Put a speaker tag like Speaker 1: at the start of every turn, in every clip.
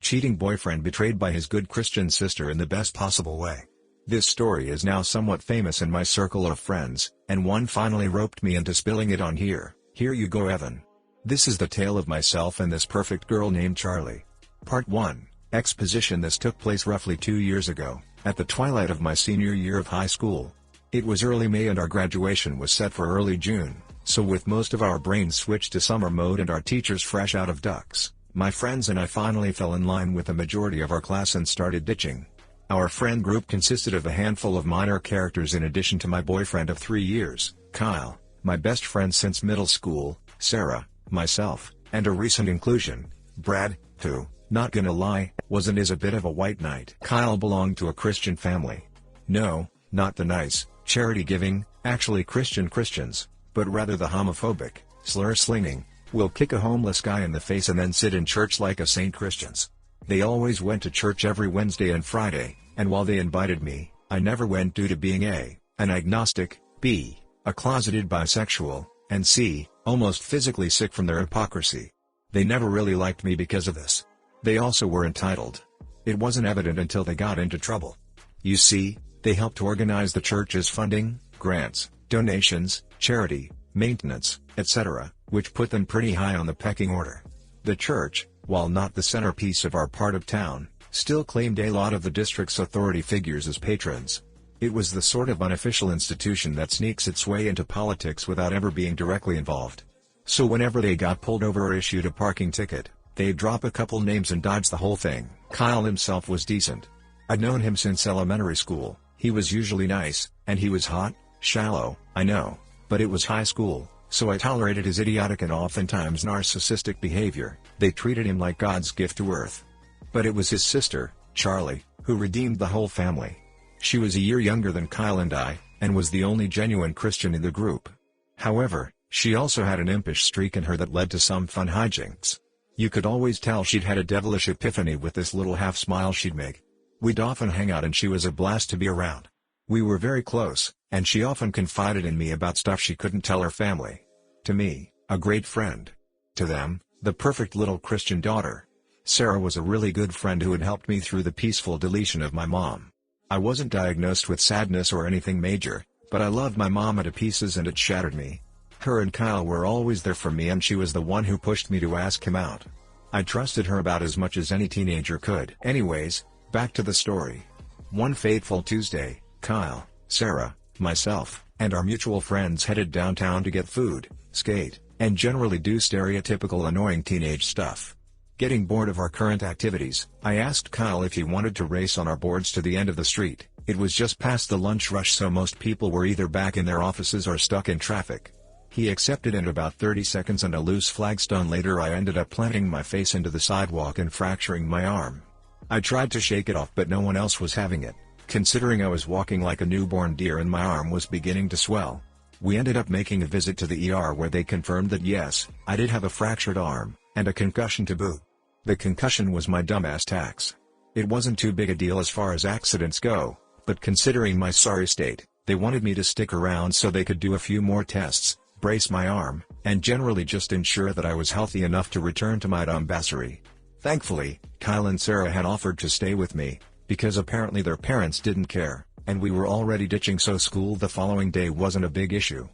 Speaker 1: cheating boyfriend betrayed by his good Christian sister in the best possible way. This story is now somewhat famous in my circle of friends, and one finally roped me into spilling it on here. Here you go, Evan. This is the tale of myself and this perfect girl named Charlie. Part 1, Exposition. This took place roughly 2 years ago, at the twilight of my senior year of high school. It was early May and our graduation was set for early June, so with most of our brains switched to summer mode and our teachers fresh out of ducks, my friends and I finally fell in line with the majority of our class and started ditching. Our friend group consisted of a handful of minor characters in addition to my boyfriend of 3 years, Kyle, my best friend since middle school, Sarah, myself, and a recent inclusion, Brad, who, not gonna lie, was and is a bit of a white knight. Kyle belonged to a Christian family. No, not the nice, charity-giving, actually Christians, but rather the homophobic, slur-slinging, will kick a homeless guy in the face and then sit in church like a saint Christians. They always went to church every Wednesday and Friday, and while they invited me, I never went due to being A, an agnostic, B, a closeted bisexual, and C, almost physically sick from their hypocrisy. They never really liked me because of this. They also were entitled. It wasn't evident until they got into trouble. You see, they helped organize the church's funding, grants, donations, charity, maintenance, etc., which put them pretty high on the pecking order. The church, while not the centerpiece of our part of town, still claimed a lot of the district's authority figures as patrons. It was the sort of unofficial institution that sneaks its way into politics without ever being directly involved. So whenever they got pulled over or issued a parking ticket, they'd drop a couple names and dodge the whole thing. Kyle himself was decent. I'd known him since elementary school. He was usually nice, and he was hot, shallow, I know, but it was high school, so I tolerated his idiotic and oftentimes narcissistic behavior. They treated him like God's gift to earth. But it was his sister, Charlie, who redeemed the whole family. She was a year younger than Kyle and I, and was the only genuine Christian in the group. However, she also had an impish streak in her that led to some fun hijinks. You could always tell she'd had a devilish epiphany with this little half-smile she'd make. We'd often hang out and she was a blast to be around. We were very close, and she often confided in me about stuff she couldn't tell her family. To me, a great friend. To them, the perfect little Christian daughter. Sarah was a really good friend who had helped me through the peaceful deletion of my mom. I wasn't diagnosed with sadness or anything major, but I loved my mama to pieces and it shattered me. Her and Kyle were always there for me and she was the one who pushed me to ask him out. I trusted her about as much as any teenager could. Anyways, back to the story. One fateful Tuesday, Kyle, Sarah, myself, and our mutual friends headed downtown to get food, skate, and generally do stereotypical annoying teenage stuff. Getting bored of our current activities, I asked Kyle if he wanted to race on our boards to the end of the street. It was just past the lunch rush so most people were either back in their offices or stuck in traffic. He accepted and about 30 seconds and a loose flagstone later I ended up planting my face into the sidewalk and fracturing my arm. I tried to shake it off but no one else was having it, considering I was walking like a newborn deer and my arm was beginning to swell. We ended up making a visit to the ER where they confirmed that yes, I did have a fractured arm, and a concussion to boot. The concussion was my dumbass tax. It wasn't too big a deal as far as accidents go, but considering my sorry state, they wanted me to stick around so they could do a few more tests, brace my arm, and generally just ensure that I was healthy enough to return to my dumbassery. Thankfully, Kyle and Sarah had offered to stay with me, because apparently their parents didn't care, and we were already ditching so school the following day wasn't a big issue.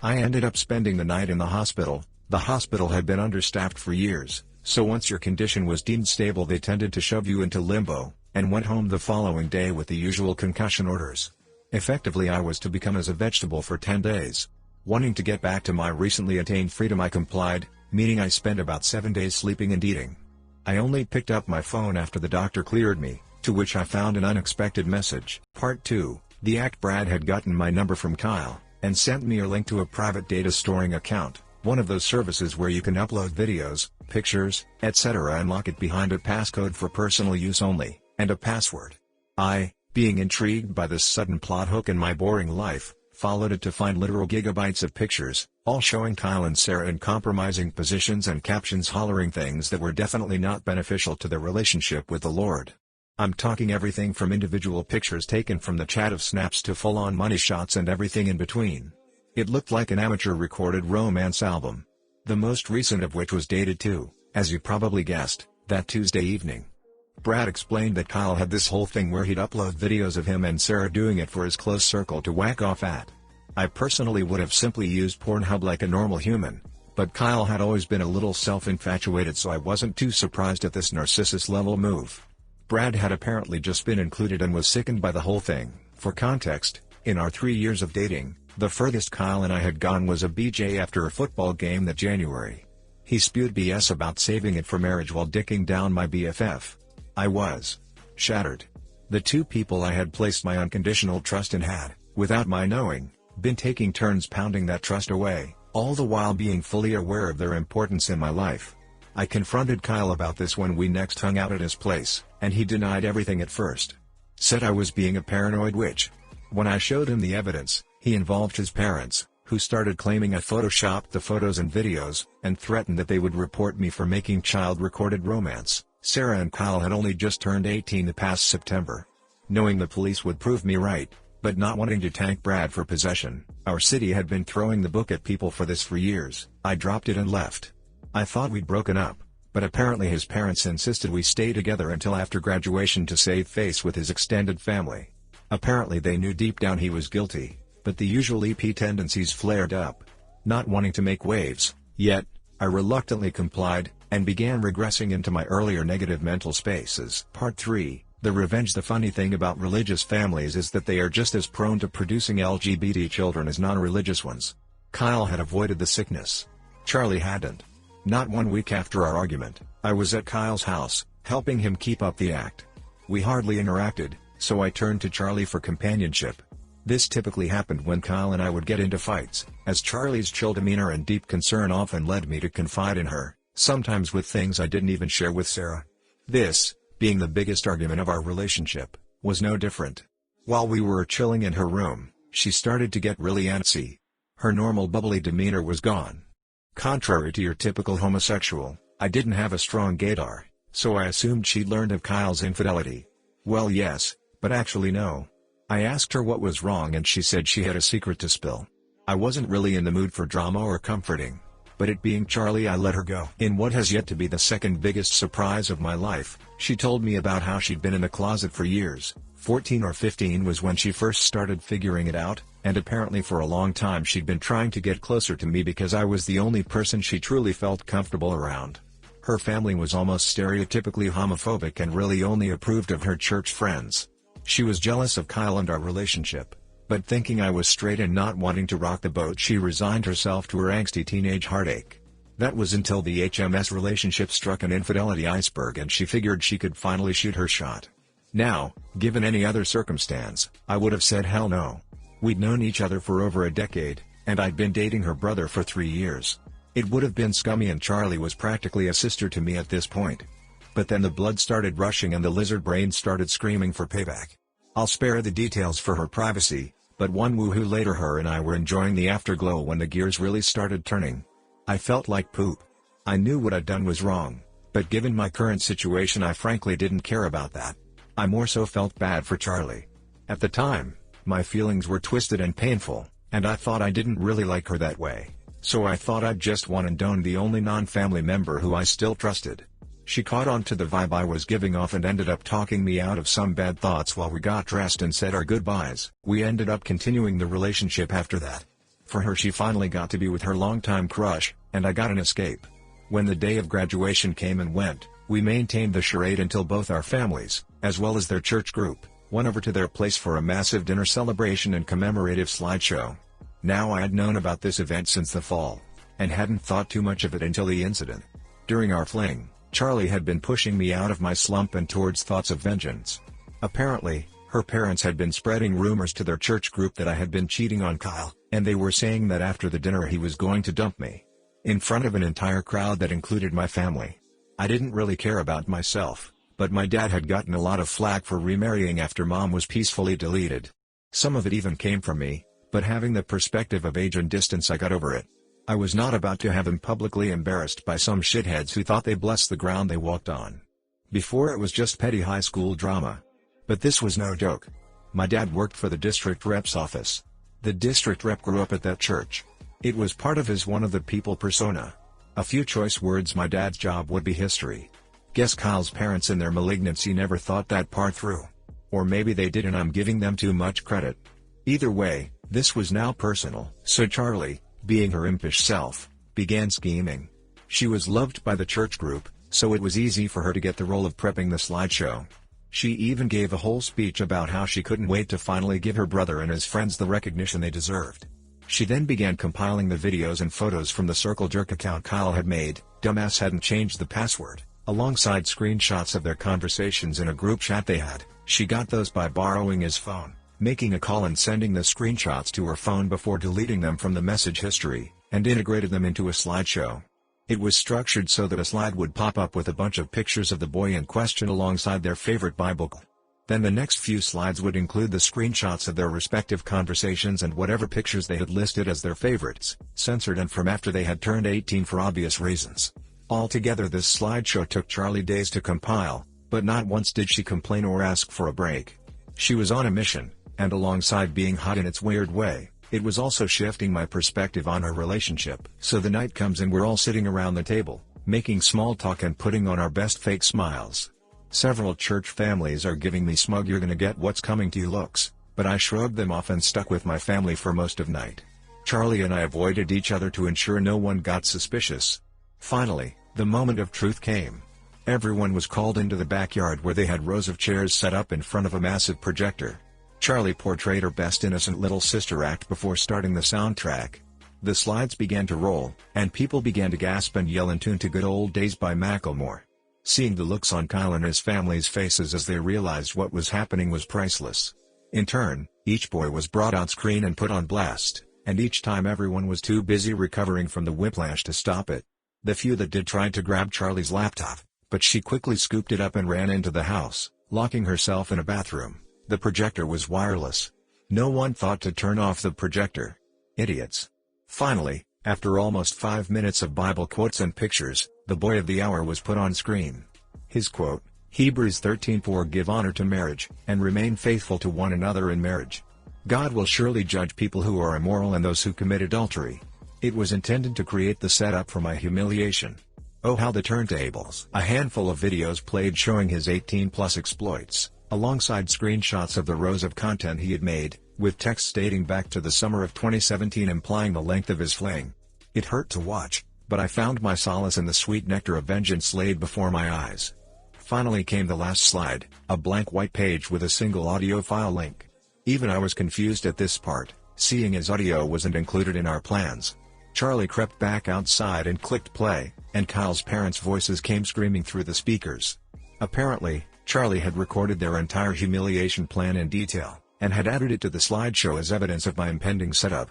Speaker 1: I ended up spending the night in the hospital. The hospital had been understaffed for years, so once your condition was deemed stable they tended to shove you into limbo, and went home the following day with the usual concussion orders. Effectively I was to become as a vegetable for 10 days. Wanting to get back to my recently attained freedom I complied, meaning I spent about 7 days sleeping and eating. I only picked up my phone after the doctor cleared me, to which I found an unexpected message. Part 2, the act Brad had gotten my number from Kyle, and sent me a link to a private data storing account, one of those services where you can upload videos, pictures, etc. and lock it behind a passcode for personal use only, and a password. I, being intrigued by this sudden plot hook in my boring life, followed it to find literal gigabytes of pictures, all showing Kyle and Sarah in compromising positions and captions hollering things that were definitely not beneficial to their relationship with the Lord. I'm talking everything from individual pictures taken from the chat of snaps to full-on money shots and everything in between. It looked like an amateur recorded romance album. The most recent of which was dated to, as you probably guessed, that Tuesday evening. Brad explained that Kyle had this whole thing where he'd upload videos of him and Sarah doing it for his close circle to whack off at. I personally would have simply used Pornhub like a normal human, but Kyle had always been a little self-infatuated, so I wasn't too surprised at this narcissist-level move. Brad had apparently just been included and was sickened by the whole thing. For context, in our 3 years of dating, the furthest Kyle and I had gone was a BJ after a football game that January. He spewed BS about saving it for marriage while dicking down my BFF. I was shattered. The two people I had placed my unconditional trust in had, without my knowing, been taking turns pounding that trust away, all the while being fully aware of their importance in my life. I confronted Kyle about this when we next hung out at his place, and he denied everything at first. Said I was being a paranoid witch. When I showed him the evidence, he involved his parents, who started claiming I photoshopped the photos and videos, and threatened that they would report me for making child-recorded romance. Sarah and Kyle had only just turned 18 the past September. Knowing the police would prove me right, but not wanting to tank Brad for possession, our city had been throwing the book at people for this for years, I dropped it and left. I thought we'd broken up, but apparently his parents insisted we stay together until after graduation to save face with his extended family. Apparently they knew deep down he was guilty, but the usual EP tendencies flared up. Not wanting to make waves, yet, I reluctantly complied, and began regressing into my earlier negative mental spaces. Part 3, The Revenge. The funny thing about religious families is that they are just as prone to producing LGBT children as non-religious ones. Kyle had avoided the sickness. Charlie hadn't. Not 1 week after our argument, I was at Kyle's house, helping him keep up the act. We hardly interacted, so I turned to Charlie for companionship. This typically happened when Kyle and I would get into fights, as Charlie's chill demeanor and deep concern often led me to confide in her, sometimes with things I didn't even share with Sarah. This, being the biggest argument of our relationship, was no different. While we were chilling in her room, she started to get really antsy. Her normal bubbly demeanor was gone. Contrary to your typical homosexual, I didn't have a strong gaydar, so I assumed she'd learned of Kyle's infidelity. Well, yes, but actually no. I asked her what was wrong and she said she had a secret to spill. I wasn't really in the mood for drama or comforting, but it being Charlie, I let her go. In what has yet to be the second biggest surprise of my life, she told me about how she'd been in the closet for years. 14 or 15 was when she first started figuring it out, and apparently for a long time she'd been trying to get closer to me because I was the only person she truly felt comfortable around. Her family was almost stereotypically homophobic and really only approved of her church friends. She was jealous of Kyle and our relationship, but thinking I was straight and not wanting to rock the boat, she resigned herself to her angsty teenage heartache. That was until the HMS relationship struck an infidelity iceberg and she figured she could finally shoot her shot. Now, given any other circumstance, I would have said hell no. We'd known each other for over a decade, and I'd been dating her brother for 3 years. It would have been scummy, and Charlie was practically a sister to me at this point. But then the blood started rushing and the lizard brain started screaming for payback. I'll spare the details for her privacy, but one woohoo later her and I were enjoying the afterglow when the gears really started turning. I felt like poop. I knew what I'd done was wrong, but given my current situation I frankly didn't care about that. I more so felt bad for Charlie. At the time, my feelings were twisted and painful, and I thought I didn't really like her that way, so I thought I'd just one and done the only non-family member who I still trusted. She caught on to the vibe I was giving off and ended up talking me out of some bad thoughts while we got dressed and said our goodbyes. We ended up continuing the relationship after that. For her, she finally got to be with her longtime crush, and I got an escape. When the day of graduation came and went, we maintained the charade until both our families, as well as their church group, went over to their place for a massive dinner celebration and commemorative slideshow. Now I had known about this event since the fall, and hadn't thought too much of it until the incident. During our fling, Charlie had been pushing me out of my slump and towards thoughts of vengeance. Apparently, her parents had been spreading rumors to their church group that I had been cheating on Kyle, and they were saying that after the dinner he was going to dump me. In front of an entire crowd that included my family. I didn't really care about myself, but my dad had gotten a lot of flack for remarrying after mom was peacefully deleted. Some of it even came from me, but having the perspective of age and distance I got over it. I was not about to have him publicly embarrassed by some shitheads who thought they blessed the ground they walked on. Before it was just petty high school drama. But this was no joke. My dad worked for the district rep's office. The district rep grew up at that church. It was part of his one of the people persona. A few choice words: my dad's job would be history. Guess Kyle's parents in their malignancy never thought that part through. Or maybe they did and I'm giving them too much credit. Either way, this was now personal. So Charlie, being her impish self, began scheming. She was loved by the church group, so it was easy for her to get the role of prepping the slideshow. She even gave a whole speech about how she couldn't wait to finally give her brother and his friends the recognition they deserved. She then began compiling the videos and photos from the Circle Jerk account Kyle had made, dumbass hadn't changed the password, alongside screenshots of their conversations in a group chat they had. She got those by borrowing his phone, making a call and sending the screenshots to her phone before deleting them from the message history, and integrated them into a slideshow. It was structured so that a slide would pop up with a bunch of pictures of the boy in question alongside their favorite Bible. Then the next few slides would include the screenshots of their respective conversations and whatever pictures they had listed as their favorites, censored and from after they had turned 18 for obvious reasons. Altogether this slideshow took Charlie days to compile, but not once did she complain or ask for a break. She was on a mission, and alongside being hot in its weird way, it was also shifting my perspective on her relationship. So the night comes and we're all sitting around the table, making small talk and putting on our best fake smiles. Several church families are giving me smug "you're gonna get what's coming to you" looks, but I shrugged them off and stuck with my family for most of night. Charlie and I avoided each other to ensure no one got suspicious. Finally, the moment of truth came. Everyone was called into the backyard where they had rows of chairs set up in front of a massive projector. Charlie portrayed her best innocent little sister act before starting the soundtrack. The slides began to roll, and people began to gasp and yell in tune to "Good Old Days" by Macklemore. Seeing the looks on Kyle and his family's faces as they realized what was happening was priceless. In turn, each boy was brought on screen and put on blast, and each time everyone was too busy recovering from the whiplash to stop it. The few that did tried to grab Charlie's laptop, but she quickly scooped it up and ran into the house, locking herself in a bathroom. The projector was wireless. No one thought to turn off the projector. Idiots. Finally, after almost 5 minutes of Bible quotes and pictures, the boy of the hour was put on screen. His quote, Hebrews 13:4, "Give honor to marriage, and remain faithful to one another in marriage. God will surely judge people who are immoral and those who commit adultery." It was intended to create the setup for my humiliation. Oh, how the turntables! A handful of videos played showing his 18+ exploits, alongside screenshots of the rows of content he had made, with text dating back to the summer of 2017 implying the length of his fling. It hurt to watch, but I found my solace in the sweet nectar of vengeance laid before my eyes. Finally came the last slide, a blank white page with a single audio file link. Even I was confused at this part, seeing his audio wasn't included in our plans. Charlie crept back outside and clicked play, and Kyle's parents' voices came screaming through the speakers. Apparently, Charlie had recorded their entire humiliation plan in detail, and had added it to the slideshow as evidence of my impending setup.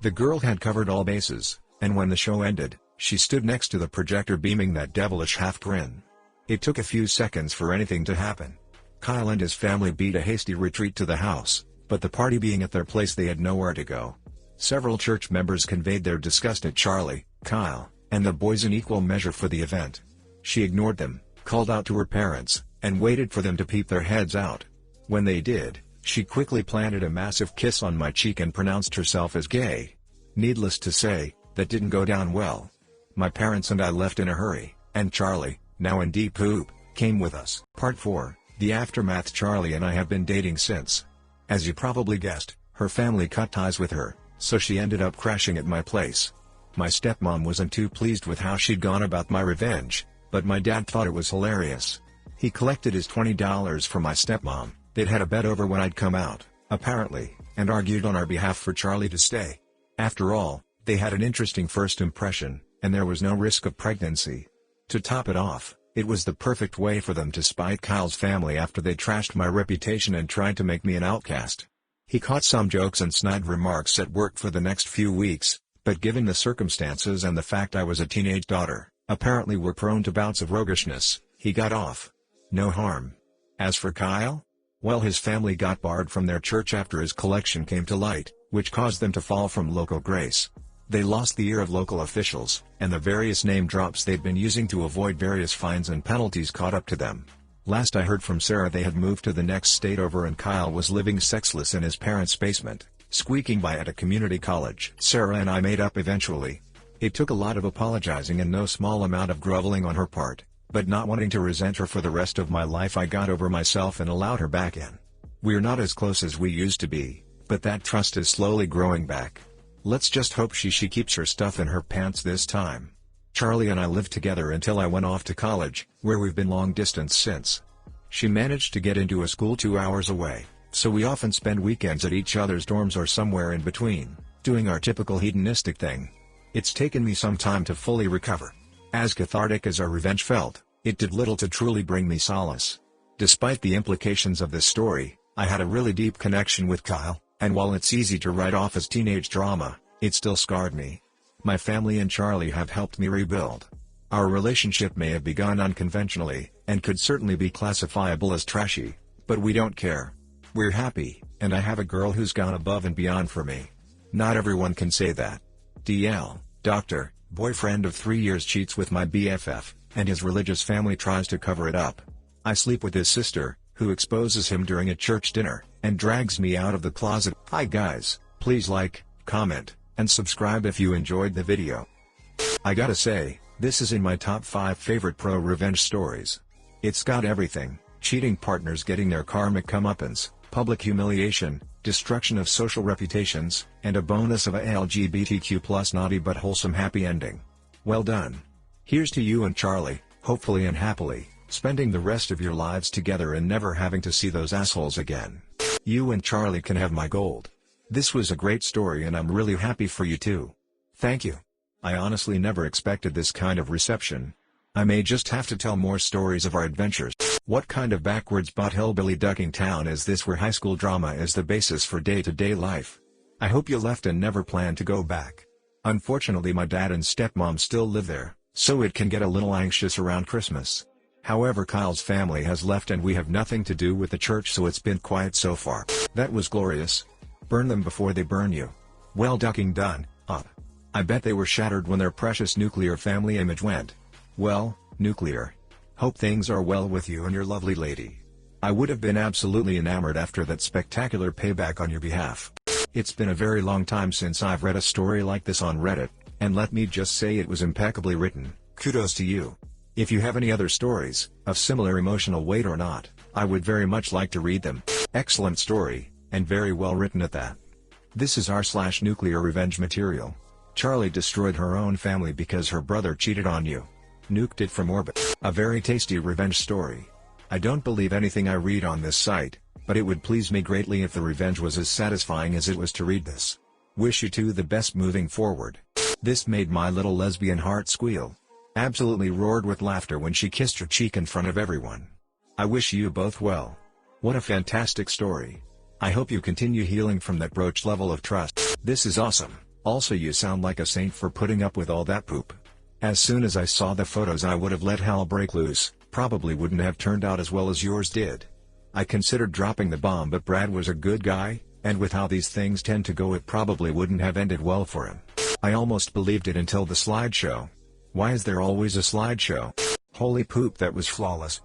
Speaker 1: The girl had covered all bases, and when the show ended, she stood next to the projector beaming that devilish half-grin. It took a few seconds for anything to happen. Kyle and his family beat a hasty retreat to the house, but the party being at their place they had nowhere to go. Several church members conveyed their disgust at Charlie, Kyle, and the boys in equal measure for the event. She ignored them, called out to her parents, and waited for them to peep their heads out. When they did, she quickly planted a massive kiss on my cheek and pronounced herself as gay. Needless to say, that didn't go down well. My parents and I left in a hurry, and Charlie, now in deep poop, came with us. Part 4, The Aftermath. Charlie and I have been dating since. As you probably guessed, her family cut ties with her, so she ended up crashing at my place. My stepmom wasn't too pleased with how she'd gone about my revenge, but my dad thought it was hilarious. He collected his $20 from my stepmom, they'd had a bet over when I'd come out, apparently, and argued on our behalf for Charlie to stay. After all, they had an interesting first impression, and there was no risk of pregnancy. To top it off, it was the perfect way for them to spite Kyle's family after they trashed my reputation and tried to make me an outcast. He caught some jokes and snide remarks at work for the next few weeks, but given the circumstances and the fact I was a teenage daughter, apparently were prone to bouts of roguishness, he got off. No harm. As for Kyle? Well, his family got barred from their church after his collection came to light, which caused them to fall from local grace. They lost the ear of local officials, and the various name drops they'd been using to avoid various fines and penalties caught up to them. Last I heard from Sarah, they had moved to the next state over and Kyle was living sexless in his parents' basement, squeaking by at a community college. Sarah and I made up eventually. It took a lot of apologizing and no small amount of groveling on her part. But not wanting to resent her for the rest of my life, I got over myself and allowed her back in. We're not as close as we used to be, but that trust is slowly growing back. Let's just hope she keeps her stuff in her pants this time. Charlie and I lived together until I went off to college, where we've been long distance since. She managed to get into a school 2 hours away, so we often spend weekends at each other's dorms or somewhere in between, doing our typical hedonistic thing. It's taken me some time to fully recover. As cathartic as our revenge felt, it did little to truly bring me solace. Despite the implications of this story, I had a really deep connection with Kyle, and while it's easy to write off as teenage drama, it still scarred me. My family and Charlie have helped me rebuild. Our relationship may have begun unconventionally, and could certainly be classifiable as trashy, but we don't care. We're happy, and I have a girl who's gone above and beyond for me. Not everyone can say that. DL, doctor, boyfriend of 3 years cheats with my BFF, and his religious family tries to cover it up. I sleep with his sister, who exposes him during a church dinner, and drags me out of the closet. Hi guys, please like, comment, and subscribe if you enjoyed the video. I gotta say, this is in my top 5 favorite pro-revenge stories. It's got everything: cheating partners getting their karmic comeuppance, public humiliation, destruction of social reputations, and a bonus of a LGBTQ+ naughty but wholesome happy ending. Well done. Here's to you and Charlie, hopefully and happily, spending the rest of your lives together and never having to see those assholes again. You and Charlie can have my gold. This was a great story and I'm really happy for you too. Thank you. I honestly never expected this kind of reception. I may just have to tell more stories of our adventures. What kind of backwards but hillbilly ducking town is this where high school drama is the basis for day-to-day life? I hope you left and never plan to go back. Unfortunately, my dad and stepmom still live there, so it can get a little anxious around Christmas. However, Kyle's family has left and we have nothing to do with the church, so it's been quiet so far. That was glorious. Burn them before they burn you. Well, ducking done, up. I bet they were shattered when their precious nuclear family image went. Well, nuclear. Hope things are well with you and your lovely lady. I would have been absolutely enamored after that spectacular payback on your behalf. It's been a very long time since I've read a story like this on Reddit, and let me just say it was impeccably written. Kudos to you. If you have any other stories, of similar emotional weight or not, I would very much like to read them. Excellent story, and very well written at that. This is r/NuclearRevenge material. Charlie destroyed her own family because her brother cheated on you. Nuked it from orbit. A very tasty revenge story. I don't believe anything I read on this site, but it would please me greatly if the revenge was as satisfying as it was to read this. Wish you two the best moving forward. This made my little lesbian heart squeal. Absolutely roared with laughter when she kissed your cheek in front of everyone. I wish you both well. What a fantastic story. I hope you continue healing from that broached level of trust. This is awesome. Also, you sound like a saint for putting up with all that poop. As soon as I saw the photos, I would have let hell break loose. Probably wouldn't have turned out as well as yours did. I considered dropping the bomb, but Brad was a good guy, and with how these things tend to go, it probably wouldn't have ended well for him. I almost believed it until the slideshow. Why is there always a slideshow? Holy poop, that was flawless.